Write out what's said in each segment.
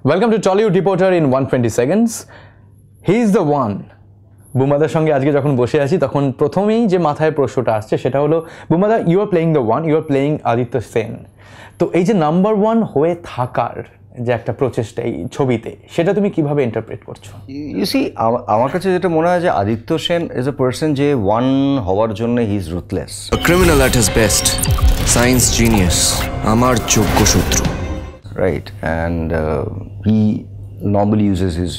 Welcome to Tollywood Reporter in 120 seconds. He is the one. বুমাদার সঙ্গে আজকে যখন বসে আছি তখন প্রথমেই যে মাথায় প্রশ্নটা আসছে সেটা হলো বুমাদা, you are playing the one, you are playing Aditya Sen. তো এই যে নাম্বার ওয়ান হয়ে থাকার যে একটা প্রচেষ্টা এই ছবিতে, সেটা তুমি কিভাবে ইন্টারপ্রেট করছো? ইউ সি, আমার কাছে যেটা মনে হয় যে Aditya Sen is a person যে ওয়ান হওয়ার জন্য he is ruthless, criminal at his best, science genius, আমার যোগ্য শত্রু। Right, and he normally uses his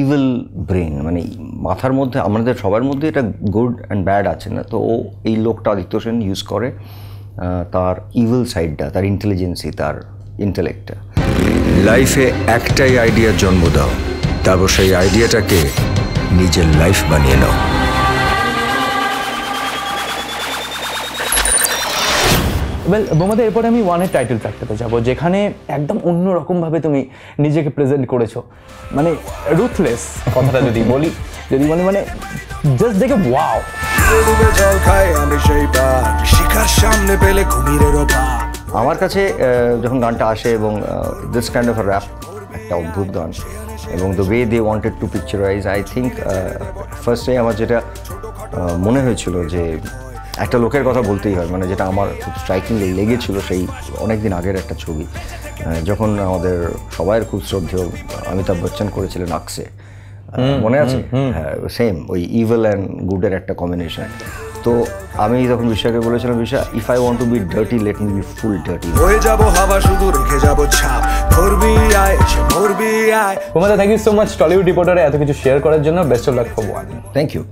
evil brain, মানে মাথার মধ্যে আমাদের সবার মধ্যে এটা গুড অ্যান্ড ব্যাড আছে না, তো ও এই লোকটা আদিত্য সেন ইউজ করে তার ইভিল সাইডটা, তার ইন্টেলিজেন্সি, তার ইন্টেলেক্টটা। লাইফে একটাই আইডিয়ার জন্ম দাও, তারপর সেই আইডিয়াটাকে নিজের লাইফ বানিয়ে নাও। ওয়েল বোমাদা, এরপরে আমি ওয়ানের টাইটেল ট্র্যাকটাতে যাবো, যেখানে একদম অন্যরকমভাবে তুমি নিজেকে প্রেজেন্ট করেছো। মানে রুথলেস কথাটা যদি বলি, যদি মানে জাস্ট দেখে ওয়াও। আমার কাছে যখন গানটা আসে এবং this kind of a rap, একটা অদ্ভুত গান, এবং the way they wanted to picturise, I think ফার্স্টে আমার যেটা মনে হয়েছিল যে একটা লোকের কথা বলতেই হয়, মানে যেটা আমার খুব স্ট্রাইকিংলি লেগেছিল সেই অনেক দিন আগের একটা ছবি, যখন আমাদের সবাইয়ের খুব শ্রদ্ধেয় অমিতাভ বচ্চন করেছিলেন আকসে, মনে আছে? হ্যাঁ, সেম ওই ইভিল অ্যান্ড গুডের একটা কম্বিনেশন। তো আমি তখন বিশ্বাসকে বলেছিলাম, Biswas, if I want to be dirty, let me be full dirty. হয়ে যাব হাওয়া, শুধু রেখে যাব ছাপ, ধরবি আয় ধরবি আয়। বোমাদা, thank you so much Tollywood রিপোর্টারে এত কিছু শেয়ার করার জন্য। Best of luck for one. Thank you.